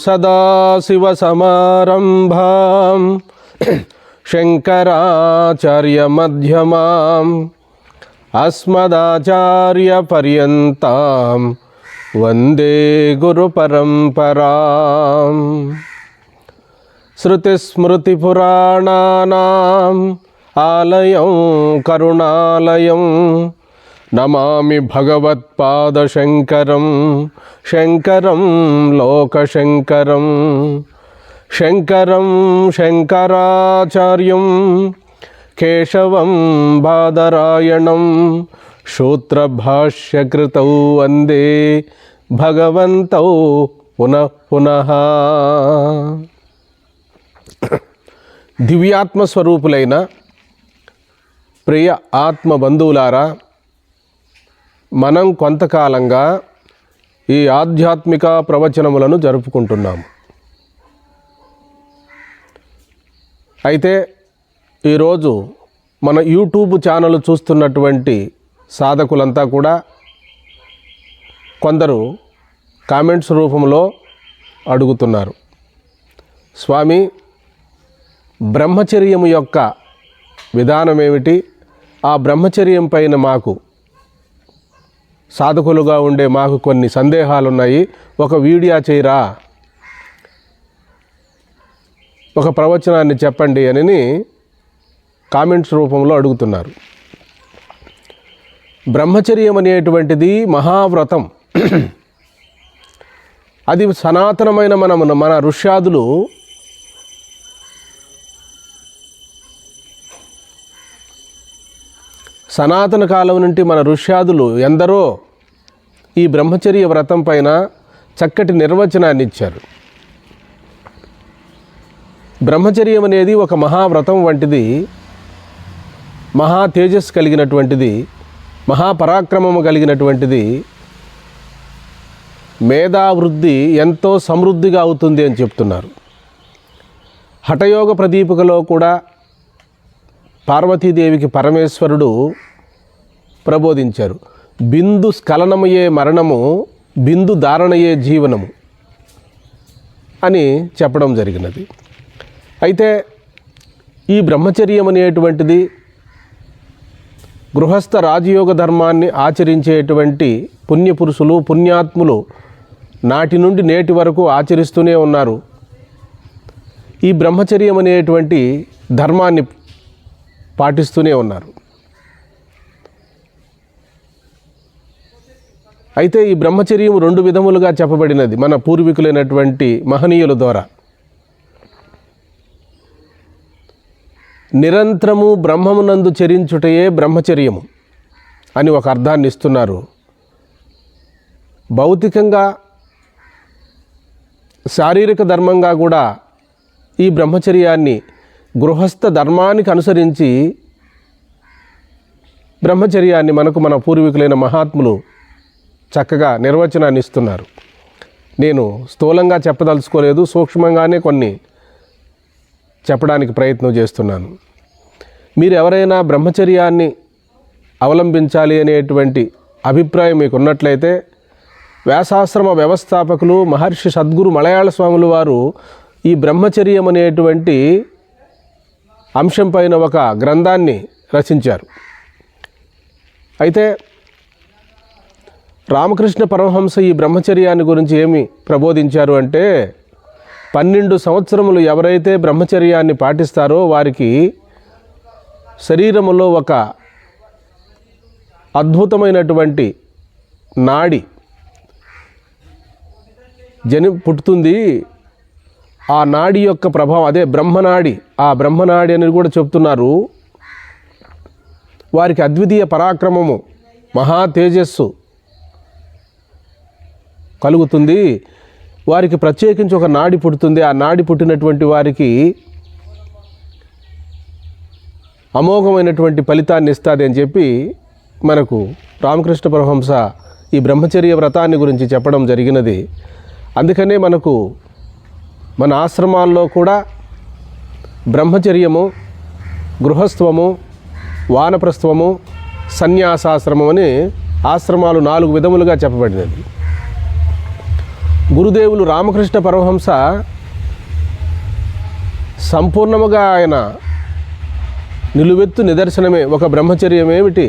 సదాశివసమారంభాం శంకరాచార్యమధ్యమాం అస్మదాచార్యపర్యంతాం వందే గురుపరంపరాం. శృతిస్మృతిపురాణానాం ఆలయం కరుణాలయం నమామి భగవత్పాదశంకరం శంకరం లోకశంకరం. శంకరం శంకరాచార్యం కేశవం బాదరాయణం సూత్రభాష్యకృతౌ వందే భగవంతౌ పునః పునః. దివ్యాత్మస్వరూపులైన ప్రియ ఆత్మ బంధువులారా, మనం కొంతకాలంగా ఈ ఆధ్యాత్మిక ప్రవచనములను జరుపుకుంటున్నాము. అయితే ఈరోజు మన యూట్యూబ్ ఛానల్ చూస్తున్నటువంటి సాధకులంతా కూడా కొందరు కామెంట్స్ రూపంలో అడుగుతున్నారు, స్వామి బ్రహ్మచర్యము యొక్క విధానం ఏమిటి, ఆ బ్రహ్మచర్యం పైన మాకు సాధకులుగా ఉండే మాకు కొన్ని సందేహాలున్నాయి, ఒక వీడియో చేయరా, ఒక ప్రవచనాన్ని చెప్పండి అని కామెంట్స్ రూపంలో అడుగుతున్నారు. బ్రహ్మచర్యం అనేటువంటిది మహావ్రతం. అది సనాతనమైన మన ఋష్యాదులు సనాతన కాలం నుండి మన ఋష్యాదులు ఎందరో ఈ బ్రహ్మచర్య వ్రతం పైన చక్కటి నిర్వచనాన్ని ఇచ్చారు. బ్రహ్మచర్యం అనేది ఒక మహావ్రతం వంటిది, మహా తేజస్సు కలిగినటువంటిది, మహాపరాక్రమము కలిగినటువంటిది, మేధావృద్ధి ఎంతో సమృద్ధిగా అవుతుంది అని చెప్తున్నారు. హఠయోగ ప్రదీపికలో కూడా పార్వతీదేవికి పరమేశ్వరుడు ప్రబోధించారు, బిందు స్ఖలనమయే మరణము, బిందు ధారణయే జీవనము అని చెప్పడం జరిగినది. అయితే ఈ బ్రహ్మచర్యం అనేటువంటిది గృహస్థ రాజయోగ ధర్మాన్ని ఆచరించేటువంటి పుణ్యపురుషులు పుణ్యాత్ములు నాటి నుండి నేటి వరకు ఆచరిస్తూనే ఉన్నారు. ఈ బ్రహ్మచర్యం అనేటువంటి ధర్మాన్ని పాటిస్తూనే ఉన్నారు. అయితే ఈ బ్రహ్మచర్యం రెండు విధములుగా చెప్పబడినది మన పూర్వీకులైనటువంటి మహనీయుల ద్వారా. నిరంతరము బ్రహ్మమునందు చరించుటయే బ్రహ్మచర్యము అని ఒక అర్థాన్ని ఇస్తున్నారు. భౌతికంగా శారీరక ధర్మంగా కూడా ఈ బ్రహ్మచర్యాన్ని గృహస్థ ధర్మానికి అనుసరించి బ్రహ్మచర్యాన్ని మనకు మన పూర్వీకులైన మహాత్ములు చక్కగా నిర్వచనాన్ని ఇస్తున్నారు. నేను స్థూలంగా చెప్పదలుచుకోలేదు, సూక్ష్మంగానే కొన్ని చెప్పడానికి ప్రయత్నం చేస్తున్నాను. మీరు ఎవరైనా బ్రహ్మచర్యాన్ని అవలంబించాలి అనేటువంటి అభిప్రాయం మీకు ఉన్నట్లయితే వ్యాసాశ్రమ వ్యవస్థాపకులు మహర్షి సద్గురు మలయాళ స్వాములు వారు ఈ బ్రహ్మచర్యం అనేటువంటి అంశం పైన ఒక గ్రంథాన్ని రచించారు. అయితే రామకృష్ణ పరమహంస ఈ బ్రహ్మచర్యాన్ని గురించి ఏమి ప్రబోధించారు అంటే, 12 సంవత్సరములు ఎవరైతే బ్రహ్మచర్యాన్ని పాటిస్తారో వారికి శరీరములో ఒక అద్భుతమైనటువంటి నాడి పుట్టుతుంది. ఆ నాడి యొక్క ప్రభావం అదే బ్రహ్మనాడి. ఆ బ్రహ్మనాడి అని కూడా చెప్తున్నారు. వారికి అద్వితీయ పరాక్రమము, మహా తేజస్సు కలుగుతుంది. వారికి ప్రత్యేకించి ఒక నాడి పుడుతుంది. ఆ నాడి పుట్టినటువంటి వారికి అమోఘమైనటువంటి ఫలితాన్ని ఇస్తుంది అని చెప్పి మనకు రామకృష్ణ పరమహంస ఈ బ్రహ్మచర్య వ్రతాన్ని గురించి చెప్పడం జరిగినది. అందుకనే మనకు మన ఆశ్రమాల్లో కూడా బ్రహ్మచర్యము, గృహస్థవము, వానప్రస్థవము, సన్యాసాశ్రమం అని ఆశ్రమాలు 4 విధములుగా చెప్పబడినది. గురుదేవులు రామకృష్ణ పరమహంస సంపూర్ణముగా ఆయన నిలువెత్తు నిదర్శనమే. ఒక బ్రహ్మచర్యమేమిటి,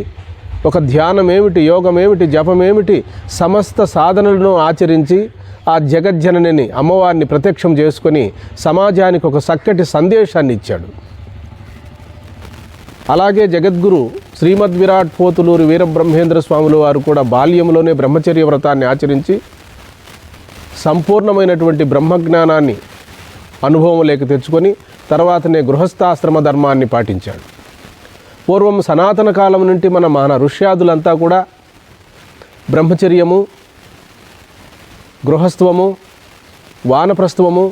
ఒక ధ్యానమేమిటి, యోగమేమిటి, జపమేమిటి, సమస్త సాధనలను ఆచరించి ఆ జగజ్జననిని అమ్మవారిని ప్రత్యక్షం చేసుకొని సమాజానికి ఒక చక్కటి సందేశాన్ని ఇచ్చాడు. అలాగే జగద్గురు శ్రీమద్ విరాట్ పోతులూరి వీరబ్రహ్మేంద్ర స్వాములు వారు కూడా బాల్యంలోనే బ్రహ్మచర్య వ్రతాన్ని ఆచరించి సంపూర్ణమైనటువంటి బ్రహ్మజ్ఞానాన్ని అనుభవంలోకి తెచ్చుకొని తర్వాతనే గృహస్థాశ్రమ ధర్మాన్ని పాటించాడు. పూర్వం సనాతన కాలం నుండి మన ఋష్యాదులంతా కూడా బ్రహ్మచర్యము, గృహస్థవము, వానప్రస్థవము,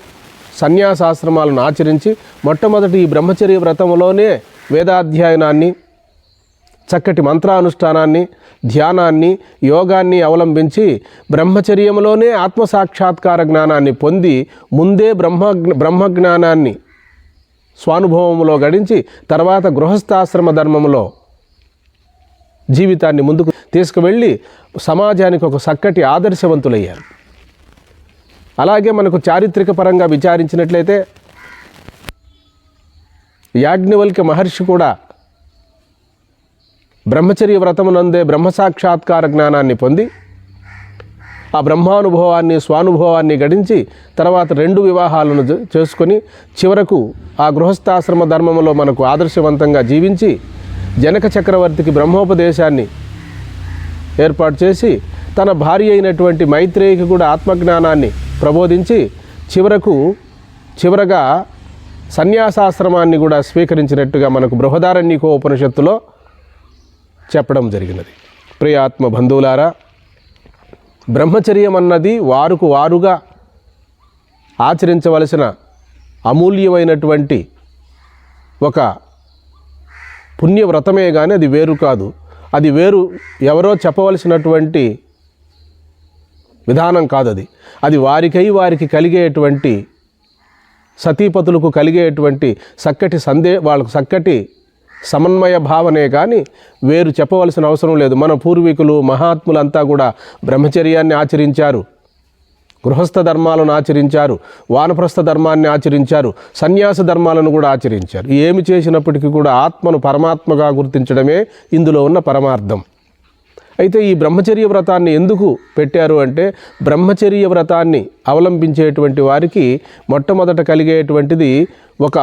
సన్యాసాశ్రమాలను ఆచరించి మొట్టమొదటి ఈ బ్రహ్మచర్య వ్రతంలోనే వేదాధ్యయనాన్ని, చక్కటి మంత్రానుష్ఠానాన్ని, ధ్యానాన్ని, యోగాన్ని అవలంబించి బ్రహ్మచర్యంలోనే ఆత్మసాక్షాత్కార జ్ఞానాన్ని పొంది ముందే బ్రహ్మజ్ఞానాన్ని స్వానుభవములో గడించి తర్వాత గృహస్థాశ్రమ ధర్మములో జీవితాన్ని ముందుకు తీసుకువెళ్ళి సమాజానికి ఒక చక్కటి ఆదర్శవంతులయ్యారు. అలాగే మనకు చారిత్రక పరంగా విచారించినట్లయితే యాజ్ఞవల్క్య మహర్షి కూడా బ్రహ్మచర్య వ్రతమునందే బ్రహ్మసాక్షాత్కార జ్ఞానాన్ని పొంది ఆ బ్రహ్మానుభవాన్ని, స్వానుభవాన్ని గడించి తర్వాత 2 వివాహాలను చేసుకొని చివరకు ఆ గృహస్థాశ్రమ ధర్మములో మనకు ఆదర్శవంతంగా జీవించి జనక చక్రవర్తికి బ్రహ్మోపదేశాన్ని ఏర్పాటు చేసి తన భార్య అయినటువంటి మైత్రేయికి కూడా ఆత్మజ్ఞానాన్ని ప్రబోధించి చివరగా సన్యాసాశ్రమాన్ని కూడా స్వీకరించినట్టుగా మనకు బృహదారణ్యకోపనిషత్తులో చెప్పడం జరిగినది. ప్రియాత్మ బంధువులారా, బ్రహ్మచర్యం అన్నది వారుగా ఆచరించవలసిన అమూల్యమైనటువంటి ఒక పుణ్యవ్రతమే కానీ అది వేరు కాదు. అది వేరు ఎవరో చెప్పవలసినటువంటి విధానం కాదు. అది వారికి కలిగేటువంటి సతీపతులకు కలిగేటువంటి చక్కటి వాళ్ళకు చక్కటి సమన్వయ భావనే కానీ వేరు చెప్పవలసిన అవసరం లేదు. మన పూర్వీకులు మహాత్ములంతా కూడా బ్రహ్మచర్యాన్ని ఆచరించారు, గృహస్థ ధర్మాలను ఆచరించారు, వానప్రస్థ ధర్మాన్ని ఆచరించారు, సన్యాస ధర్మాలను కూడా ఆచరించారు. ఏమి చేసినప్పటికీ కూడా ఆత్మను పరమాత్మగా గుర్తించడమే ఇందులో ఉన్న పరమార్థం. అయితే ఈ బ్రహ్మచర్య వ్రతాన్ని ఎందుకు పెట్టారు అంటే బ్రహ్మచర్య వ్రతాన్ని అవలంబించేటువంటి వారికి మొట్టమొదట కలిగేటువంటిది ఒక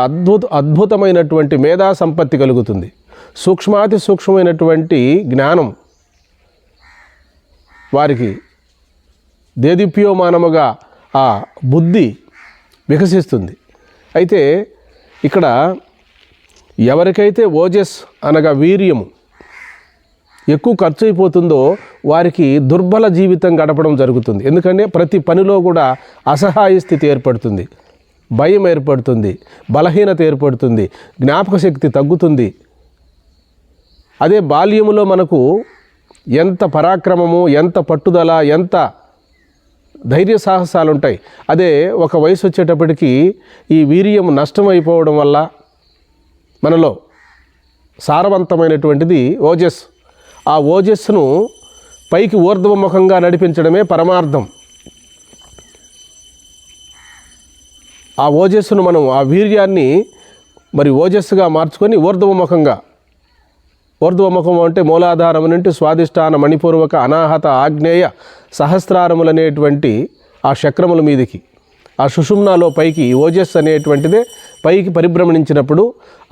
అద్భుతమైనటువంటి మేధా సంపత్తి కలుగుతుంది. సూక్ష్మాతి సూక్ష్మమైనటువంటి జ్ఞానం వారికి దేదీప్యోమానముగా ఆ బుద్ధి వికసిస్తుంది. అయితే ఇక్కడ ఎవరికైతే ఓజస్ అనగా వీర్యము ఎక్కువ ఖర్చు అయిపోతుందో వారికి దుర్బల జీవితం గడపడం జరుగుతుంది. ఎందుకంటే ప్రతి పనిలో కూడా అసహాయ స్థితి ఏర్పడుతుంది, భయం ఏర్పడుతుంది, బలహీనత ఏర్పడుతుంది, జ్ఞాపక శక్తి తగ్గుతుంది. అదే బాల్యములో మనకు ఎంత పరాక్రమము, ఎంత పట్టుదల, ఎంత ధైర్య సాహసాలు ఉంటాయి. అదే ఒక వయసు వచ్చేటప్పటికి ఈ వీర్యం నష్టమైపోవడం వల్ల మనలో సారవంతమైనటువంటిది ఓజస్. ఆ ఓజస్సును పైకి ఊర్ధ్వముఖంగా నడిపించడమే పరమార్థం. ఆ ఓజస్సును మనం ఆ వీర్యాన్ని మరి ఓజస్సుగా మార్చుకొని ఊర్ధ్వముఖం అంటే మూలాధారం నుండి స్వాదిష్టాన మణిపూర్వక అనాహత ఆగ్నేయ సహస్రారములనేటువంటి ఆ చక్రముల మీదికి ఆ సుషుమ్నాలో పైకి ఓజస్ అనేటువంటిదే పైకి పరిభ్రమణించినప్పుడు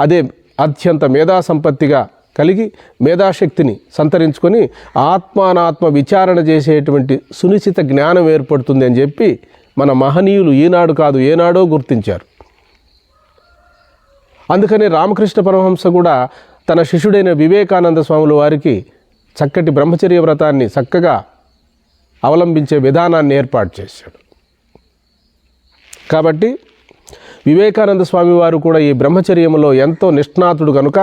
అదే అత్యంత మేధా సంపత్తిగా కలిగి మేధాశక్తిని సంతరించుకొని ఆత్మానాత్మ విచారణ చేసేటువంటి సునిశ్చిత జ్ఞానం ఏర్పడుతుంది అని చెప్పి మన మహనీయులు ఈనాడు కాదు ఏనాడో గుర్తించారు. అందుకని రామకృష్ణ పరమహంస కూడా తన శిష్యుడైన వివేకానంద స్వాముల వారికి చక్కటి బ్రహ్మచర్య వ్రతాన్ని చక్కగా అవలంబించే విధానాన్ని ఏర్పాటు చేశాడు. కాబట్టి వివేకానంద స్వామి వారు కూడా ఈ బ్రహ్మచర్యములో ఎంతో నిష్ణాతుడు కనుక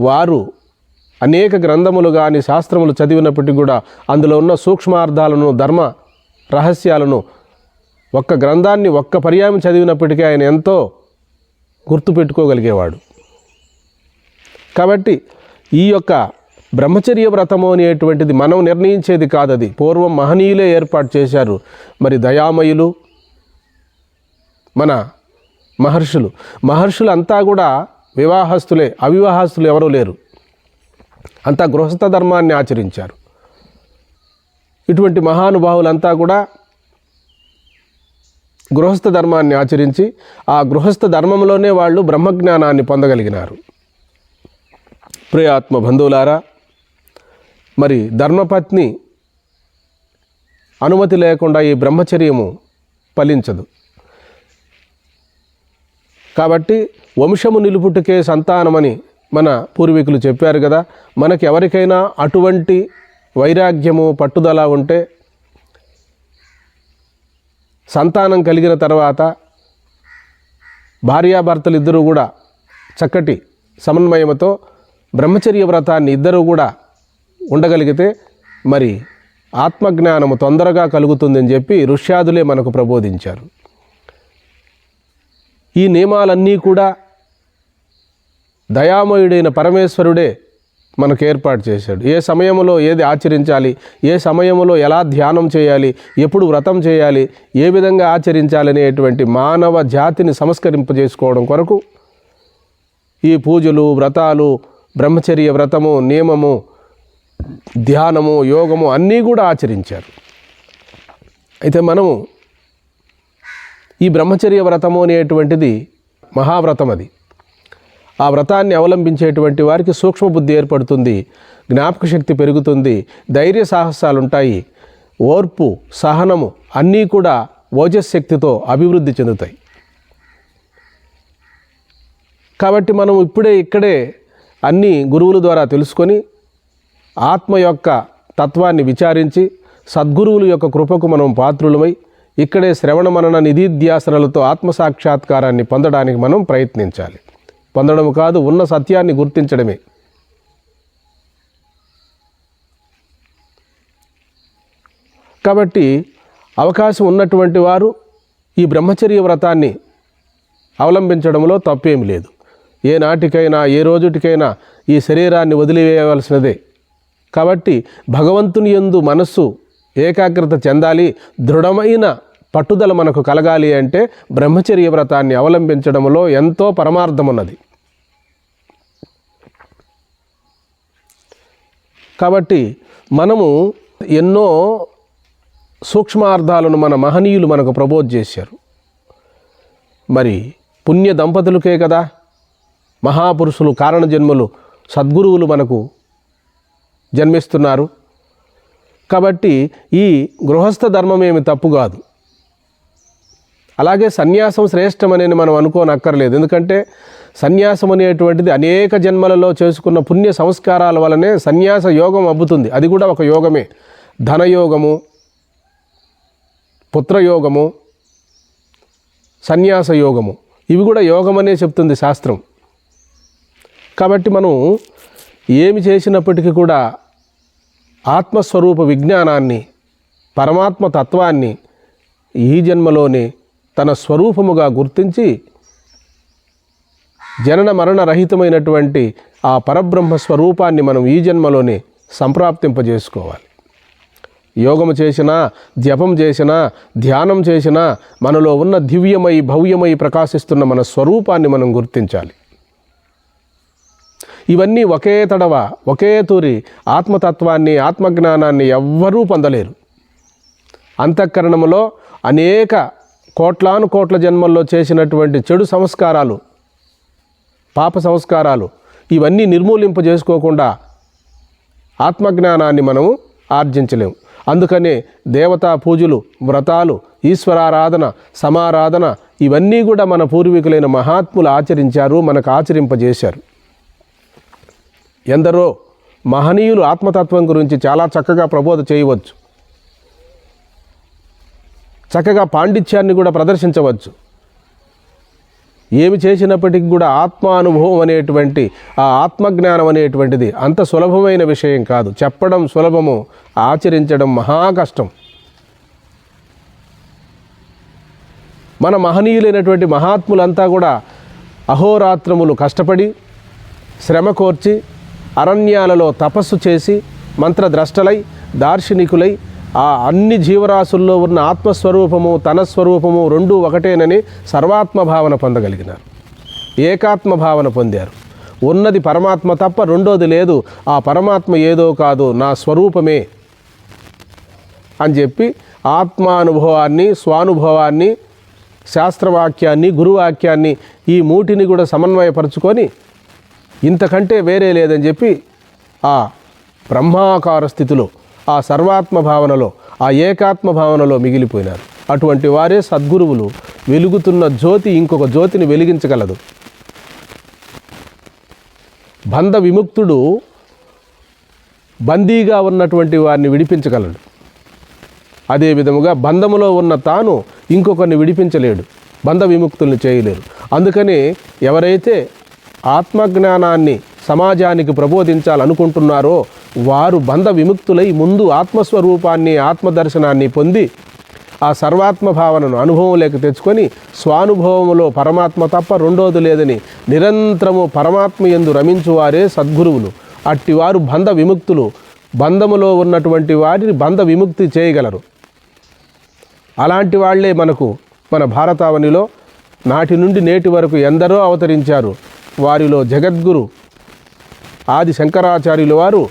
వారు అనేక గ్రంథములు కానీ శాస్త్రములు చదివినప్పటికీ కూడా అందులో ఉన్న సూక్ష్మార్థాలను, ధర్మ రహస్యాలను ఒక్క గ్రంథాన్ని ఒక్క పర్యాయం చదివినప్పటికీ ఆయన ఎంతో గుర్తుపెట్టుకోగలిగేవాడు. కాబట్టి ఈ యొక్క బ్రహ్మచర్య వ్రతము అనేటువంటిది మనం నిర్ణయించేది కాదు, అది పూర్వం మహనీయులే ఏర్పాటు చేశారు. మరి దయామయులు మన మహర్షులు అంతా కూడా వివాహస్తులే, అవివాహస్తులు ఎవరూ లేరు, అంతా గృహస్థ ధర్మాన్ని ఆచరించారు. ఇటువంటి మహానుభావులంతా కూడా గృహస్థ ధర్మాన్ని ఆచరించి ఆ గృహస్థ ధర్మంలోనే వాళ్ళు బ్రహ్మజ్ఞానాన్ని పొందగలిగినారు. ప్రియాత్మ బంధువులారా, మరి ధర్మపత్ని అనుమతి లేకుండా ఈ బ్రహ్మచర్యము ఫలించదు. కాబట్టి వంశము నిలుపుటకే సంతానమని మన పూర్వీకులు చెప్పారు కదా. మనకి ఎవరికైనా అటువంటి వైరాగ్యము పట్టుదల ఉంటే సంతానం కలిగిన తర్వాత భార్యాభర్తలు ఇద్దరూ కూడా చక్కటి సమన్వయంతో బ్రహ్మచర్య వ్రతాన్ని ఇద్దరూ కూడా ఉండగలిగితే మరి ఆత్మజ్ఞానము తొందరగా కలుగుతుందని చెప్పి ఋష్యాదులే మనకు ప్రబోధించారు. ఈ నియమాలన్నీ కూడా దయామయుడైన పరమేశ్వరుడే మనకు ఏర్పాటు చేశాడు. ఏ సమయంలో ఏది ఆచరించాలి, ఏ సమయంలో ఎలా ధ్యానం చేయాలి, ఎప్పుడు వ్రతం చేయాలి, ఏ విధంగా ఆచరించాలనేటువంటి మానవ జాతిని సంస్కరింపజేసుకోవడం కొరకు ఈ పూజలు, వ్రతాలు, బ్రహ్మచర్య వ్రతము, నియమము, ధ్యానము, యోగము అన్నీ కూడా ఆచరించారు. అయితే మనము ఈ బ్రహ్మచర్య వ్రతము అనేటువంటిది మహావ్రతం. అది ఆ వ్రతాన్ని అవలంబించేటువంటి వారికి సూక్ష్మబుద్ధి ఏర్పడుతుంది, జ్ఞాపక శక్తి పెరుగుతుంది, ధైర్య సాహసాలు ఉంటాయి, ఓర్పు, సహనము అన్నీ కూడా ఓజశక్తితో అభివృద్ధి చెందుతాయి. కాబట్టి మనం ఇక్కడే అన్నీ గురువుల ద్వారా తెలుసుకొని ఆత్మ యొక్క తత్వాన్ని విచారించి సద్గురువుల యొక్క కృపకు మనం పాత్రులమై ఇక్కడే శ్రవణ మనన నిధిధ్యాసనలతో ఆత్మసాక్షాత్కారాన్ని పొందడానికి మనం ప్రయత్నించాలి. పొందడం కాదు, ఉన్న సత్యాన్ని గుర్తించడమే. కాబట్టి అవకాశం ఉన్నటువంటి వారు ఈ బ్రహ్మచర్య వ్రతాన్ని అవలంబించడంలో తప్పేమి లేదు. ఏ నాటికైనా ఏ రోజుటికైనా ఈ శరీరాన్ని వదిలివేయవలసినదే. కాబట్టి భగవంతుని యందు మనస్సు ఏకాగ్రత చెందాలి, దృఢమైన పట్టుదల మనకు కలగాలి అంటే బ్రహ్మచర్య వ్రతాన్ని అవలంబించడంలో ఎంతో పరమార్థం ఉన్నది. కాబట్టి మనము ఎన్నో సూక్ష్మార్థాలను మన మహనీయులు మనకు ప్రబోధ చేశారు. మరి పుణ్య దంపతులకే కదా మహాపురుషులు, కారణజన్ములు, సద్గురువులు మనకు జన్మిస్తున్నారు. కాబట్టి ఈ గృహస్థ ధర్మం ఏమి తప్పు కాదు. అలాగే సన్యాసం శ్రేష్టమనేది మనం అనుకోనక్కర్లేదు. ఎందుకంటే సన్యాసం అనేటువంటిది అనేక జన్మలలో చేసుకున్న పుణ్య సంస్కారాల వలనే సన్యాస యోగం అబ్బుతుంది. అది కూడా ఒక యోగమే. ధనయోగము, పుత్రయోగము, సన్యాస యోగము, ఇవి కూడా యోగమనే చెప్తుంది శాస్త్రం. కాబట్టి మనం ఏమి చేసినప్పటికీ కూడా ఆత్మస్వరూప విజ్ఞానాన్ని, పరమాత్మ తత్వాన్ని ఈ జన్మలోనే తన స్వరూపముగా గుర్తించి జనన మరణ రహితమైనటువంటి ఆ పరబ్రహ్మ స్వరూపాన్ని మనం ఈ జన్మలోనే సంప్రాప్తింపజేసుకోవాలి. యోగము చేసినా, జపం చేసినా, ధ్యానం చేసినా మనలో ఉన్న దివ్యమై భవ్యమై ప్రకాశిస్తున్న మన స్వరూపాన్ని మనం గుర్తించాలి. ఇవన్నీ ఒకే తడవ, ఒకే తూరి ఆత్మతత్వాన్ని, ఆత్మజ్ఞానాన్ని ఎవ్వరూ పొందలేరు. అంతఃకరణములో అనేక కోట్లాను కోట్ల జన్మల్లో చేసినటువంటి చెడు సంస్కారాలు, పాప సంస్కారాలు ఇవన్నీ నిర్మూలింపజేసుకోకుండా ఆత్మజ్ఞానాన్ని మనము ఆర్జించలేము. అందుకనే దేవతా పూజలు, వ్రతాలు, ఈశ్వరారాధన, సమారాధన ఇవన్నీ కూడా మన పూర్వీకులైన మహాత్ములు ఆచరించారు, మనకు ఆచరింపజేశారు. ఎందరో మహనీయులు ఆత్మతత్వం గురించి చాలా చక్కగా ప్రబోధ చేయవచ్చు, చక్కగా పాండిత్యాన్ని కూడా ప్రదర్శించవచ్చు. ఏమి చేసినప్పటికీ కూడా ఆత్మానుభవం అనేటువంటి ఆ ఆత్మజ్ఞానం అనేటువంటిది అంత సులభమైన విషయం కాదు. చెప్పడం సులభము, ఆచరించడం మహా కష్టం. మన మహనీయులైనటువంటి మహాత్ములంతా కూడా అహోరాత్రములు కష్టపడి శ్రమ కోర్చి అరణ్యాలలో తపస్సు చేసి మంత్రద్రష్టలై దార్శనికులై ఆ అన్ని జీవరాశుల్లో ఉన్న ఆత్మస్వరూపము తన స్వరూపము రెండూ ఒకటేనని సర్వాత్మభావన పొందగలిగినారు. ఏకాత్మ భావన పొందారు. ఉన్నది పరమాత్మ తప్ప రెండోది లేదు, ఆ పరమాత్మ ఏదో కాదు, నా స్వరూపమే అని చెప్పి ఆత్మానుభవాన్ని, స్వానుభవాన్ని, శాస్త్రవాక్యాన్ని, గురువాక్యాన్ని ఈ మూటిని కూడా సమన్వయపరుచుకొని ఇంతకంటే వేరే లేదని చెప్పి ఆ బ్రహ్మాకార స్థితిలో, ఆ సర్వాత్మ భావనలో, ఆ ఏకాత్మ భావనలో మిగిలిపోయినారు. అటువంటి వారే సద్గురువులు. వెలుగుతున్న జ్యోతి ఇంకొక జ్యోతిని వెలిగించగలదు. బంధ విముక్తుడు బందీగా ఉన్నటువంటి వారిని విడిపించగలడు. అదే విధముగా బంధములో ఉన్న తాను ఇంకొకరిని విడిపించలేడు, బంధ విముక్తుల్ని చేయలేరు. అందుకని ఎవరైతే ఆత్మజ్ఞానాన్ని సమాజానికి ప్రబోధించాలనుకుంటున్నారో వారు బంధ విముక్తులై ముందు ఆత్మస్వరూపాన్ని, ఆత్మదర్శనాన్ని పొంది ఆ సర్వాత్మ భావనను అనుభవంలోకి తెచ్చుకొని స్వానుభవములో పరమాత్మ తప్ప రెండోది లేదని నిరంతరము పరమాత్మ యందు రమించువారే సద్గురువులు. అట్టివారు బంధ విముక్తులు. బంధములో ఉన్నటువంటి వారిని బంధ విముక్తి చేయగలరు. అలాంటి వాళ్లే మనకు మన భారతావనిలో నాటి నుండి నేటి వరకు ఎందరో అవతరించారు. వారిలో జగద్గురు ఆది శంకరాచార్యుల వారు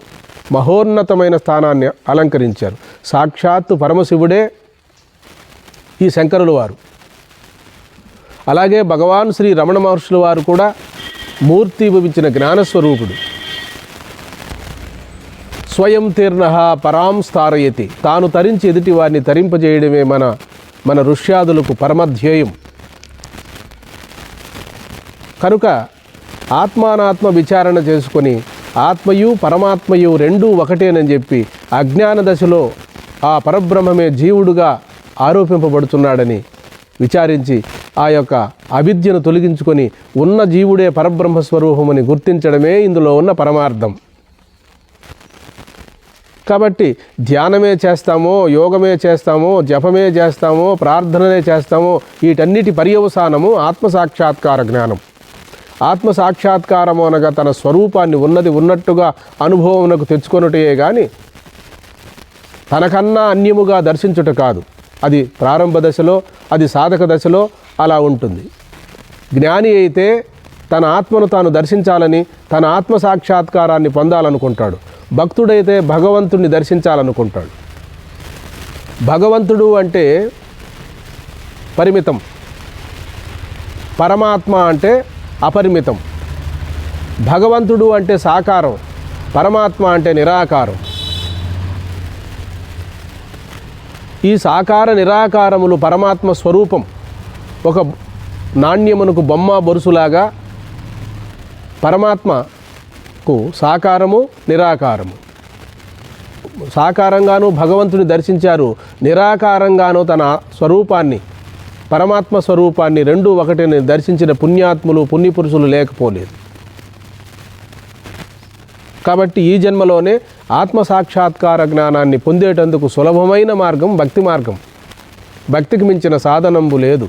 మహోన్నతమైన స్థానాన్ని అలంకరించారు. సాక్షాత్తు పరమశివుడే ఈ శంకరుల వారు. అలాగే భగవాన్ శ్రీ రమణ మహర్షుల వారు కూడా మూర్తిభవించిన జ్ఞానస్వరూపుడు. స్వయం తీర్ణ పరాం స్థారయతి, తాను తరించి ఎదుటి వారిని తరింపజేయడమే మన ఋష్యాదులకు పరమధ్యేయం. కనుక ఆత్మానాత్మ విచారణ చేసుకొని ఆత్మయు పరమాత్మయు రెండూ ఒకటేనని చెప్పి అజ్ఞాన దశలో ఆ పరబ్రహ్మమే జీవుడుగా ఆరోపింపబడుతున్నాడని విచారించి ఆ యొక్క అవిద్యను తొలగించుకొని ఉన్న జీవుడే పరబ్రహ్మస్వరూపమని గుర్తించడమే ఇందులో ఉన్న పరమార్థం. కాబట్టి ధ్యానమే చేస్తామో, యోగమే చేస్తామో, జపమే చేస్తామో, ప్రార్థననే చేస్తామో, వీటన్నిటి పర్యవసానము ఆత్మసాక్షాత్కార జ్ఞానం. ఆత్మసాక్షాత్కారము అనగా తన స్వరూపాన్ని ఉన్నది ఉన్నట్టుగా అనుభవమునకు తెచ్చుకొనుటే కానీ తనకన్నా అన్యముగా దర్శించుట కాదు. అది ప్రారంభ దశలో, అది సాధక దశలో అలా ఉంటుంది. జ్ఞాని అయితే తన ఆత్మను తాను దర్శించాలని, తన ఆత్మ సాక్షాత్కారాన్ని పొందాలనుకుంటాడు. భక్తుడైతే భగవంతుడిని దర్శించాలనుకుంటాడు. భగవంతుడు అంటే పరిమితం, పరమాత్మ అంటే అపరిమితం. భగవంతుడు అంటే సాకారం, పరమాత్మ అంటే నిరాకారం. ఈ సాకార నిరాకారములు పరమాత్మ స్వరూపం. ఒక నాణ్యమునకు బొమ్మ బొరుసులాగా పరమాత్మకు సాకారము నిరాకారము. సాకారంగాను భగవంతుని దర్శించారు, నిరాకారంగాను తన స్వరూపాన్ని, పరమాత్మ స్వరూపాన్ని రెండూ ఒకటిని దర్శించిన పుణ్యాత్ములు, పుణ్యపురుషులు లేకపోలేదు. కాబట్టి ఈ జన్మలోనే ఆత్మసాక్షాత్కార జ్ఞానాన్ని పొందేటందుకు సులభమైన మార్గం భక్తి మార్గం. భక్తికి మించిన సాధనంబు లేదు.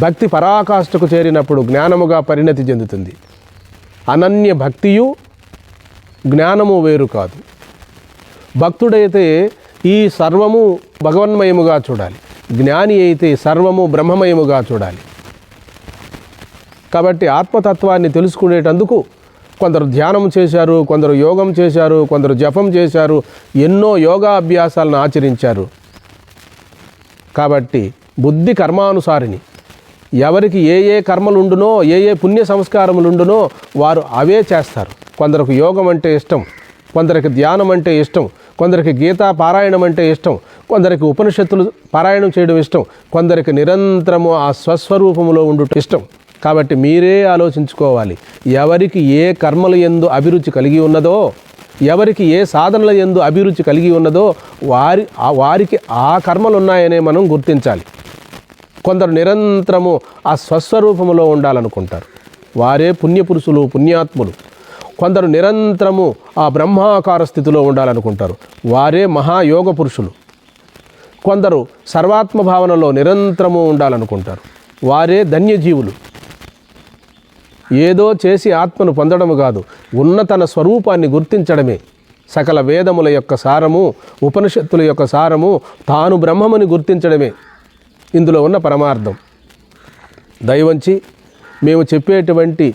భక్తి పరాకాష్ఠకు చేరినప్పుడు జ్ఞానముగా పరిణతి చెందుతుంది. అనన్య భక్తియు జ్ఞానము వేరు కాదు. భక్తుడైతే ఈ సర్వము భగవన్మయముగా చూడాలి, జ్ఞాని అయితే సర్వము బ్రహ్మమయముగా చూడాలి. కాబట్టి ఆత్మతత్వాన్ని తెలుసుకునేటందుకు కొందరు ధ్యానం చేశారు, కొందరు యోగం చేశారు, కొందరు జపం చేశారు, ఎన్నో యోగా అభ్యాసాలను ఆచరించారు. కాబట్టి బుద్ధి కర్మానుసారిని, ఎవరికి ఏ ఏ కర్మలుండునో, ఏ ఏ పుణ్య సంస్కారములుండునో వారు అవే చేస్తారు. కొందరికి యోగం అంటే ఇష్టం, కొందరికి ధ్యానం అంటే ఇష్టం, కొందరికి గీతా పారాయణం అంటే ఇష్టం, కొందరికి ఉపనిషత్తులు పారాయణం చేయడం ఇష్టం, కొందరికి నిరంతరము ఆ స్వస్వరూపములో ఉండుట ఇష్టం. కాబట్టి మీరే ఆలోచించుకోవాలి. ఎవరికి ఏ కర్మల యందు అభిరుచి కలిగి ఉన్నదో, ఎవరికి ఏ సాధనల యందు అభిరుచి కలిగి ఉన్నదో వారికి ఆ కర్మలు ఉన్నాయనే మనం గుర్తించాలి. కొందరు నిరంతరము ఆ స్వస్వరూపములో ఉండాలనుకుంటారు, వారే పుణ్యపురుషులు, పుణ్యాత్ములు. కొందరు నిరంతరము ఆ బ్రహ్మాకార స్థితిలో ఉండాలనుకుంటారు, వారే మహాయోగ పురుషులు. కొందరు సర్వాత్మ భావనలో నిరంతరము ఉండాలనుకుంటారు, వారే ధన్యజీవులు. ఏదో చేసి ఆత్మను పొందడము కాదు, ఉన్న తన స్వరూపాన్ని గుర్తించడమే సకల వేదముల యొక్క సారము, ఉపనిషత్తుల యొక్క సారము, తాను బ్రహ్మమని గుర్తించడమే ఇందులో ఉన్న పరమార్థం. దయవంచి మేము చెప్పేటువంటి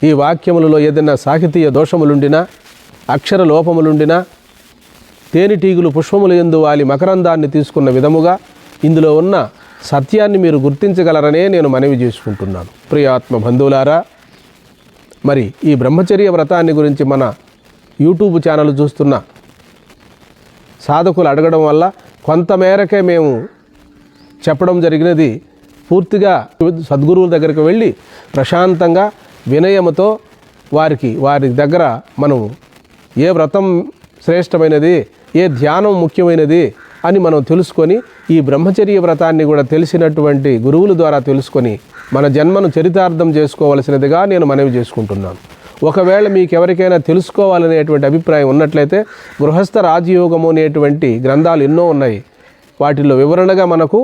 ఈ వాక్యములలో ఏదైనా సాహితీయ దోషములుండినా, అక్షర లోపములుండినా, తేనెటీగులు పుష్పముల యందు వాలి మకరందాన్ని తీసుకున్న విధముగా ఇందులో ఉన్న సత్యాన్ని మీరు గుర్తించగలరనే నేను మనవి చేసుకుంటున్నాను. ప్రియాత్మ బంధువులారా, మరి ఈ బ్రహ్మచర్య వ్రతాన్ని గురించి మన యూట్యూబ్ ఛానల్ చూస్తున్న సాధకులు అడగడం వల్ల కొంతమేరకే మేము చెప్పడం జరిగినది. పూర్తిగా సద్గురువుల దగ్గరికి వెళ్ళి ప్రశాంతంగా వినయముతో వారి దగ్గర మనం ఏ వ్రతం శ్రేష్టమైనది, ఏ ధ్యానం ముఖ్యమైనది అని మనం తెలుసుకొని ఈ బ్రహ్మచర్య వ్రతాన్ని కూడా తెలిసినటువంటి గురువుల ద్వారా తెలుసుకొని మన జన్మను చరితార్థం చేసుకోవలసినదిగా నేను మనవి చేసుకుంటున్నాను. ఒకవేళ మీకు ఎవరికైనా తెలుసుకోవాలనేటువంటి అభిప్రాయం ఉన్నట్లయితే గృహస్థ రాజయోగము అనేటువంటి గ్రంథాలు ఎన్నో ఉన్నాయి. వాటిల్లో వివరణగా మనకు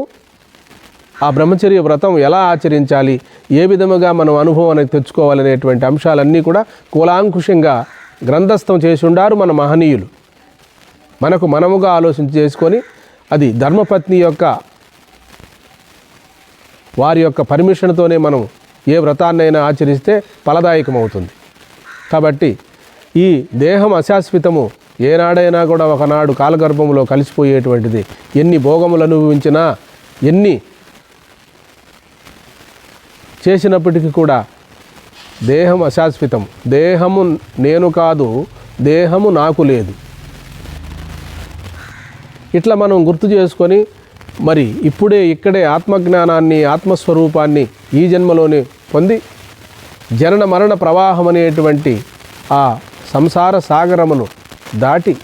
ఆ బ్రహ్మచర్య వ్రతం ఎలా ఆచరించాలి, ఏ విధముగా మనం అనుభవానికి తెచ్చుకోవాలనేటువంటి అంశాలన్నీ కూడా కూలాంకుషంగా గ్రంథస్థం చేసి ఉండారు మన మహనీయులు. మనకు మనముగా ఆలోచన చేసుకొని అది ధర్మపత్ని యొక్క వారి యొక్క పర్మిషన్తోనే మనం ఏ వ్రతాన్నైనా ఆచరిస్తే ఫలదాయకం అవుతుంది. కాబట్టి ఈ దేహం అశాశ్వతము, ఏనాడైనా కూడా ఒకనాడు కాలగర్భంలో కలిసిపోయేటువంటిది. ఎన్ని భోగములు అనుభవించినా, ఎన్ని చేసినప్పటికీ కూడా దేహం అశాశ్వతం. దేహము నేను కాదు, దేహము నాకు లేదు. ఇట్లా మనం గుర్తు చేసుకొని మరి ఇక్కడే ఆత్మజ్ఞానాన్ని, ఆత్మస్వరూపాన్ని ఈ జన్మలోనే పొంది జనన మరణ ప్రవాహం అనేటువంటి ఆ సంసార సాగరమును దాటి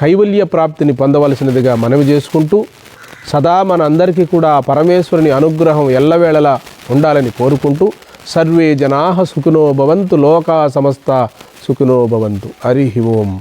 కైవల్య ప్రాప్తిని పొందవలసినదిగా మనవి చేసుకుంటూ, సదా మన అందరికీ కూడా పరమేశ్వరుని అనుగ్రహం ఎల్లవేళలా ఉండాలని కోరుకుంటూ, సర్వే జనాః సుఖినో భవంతు, లోకా సమస్తా సుఖినో భవంతు. హరి ఓం.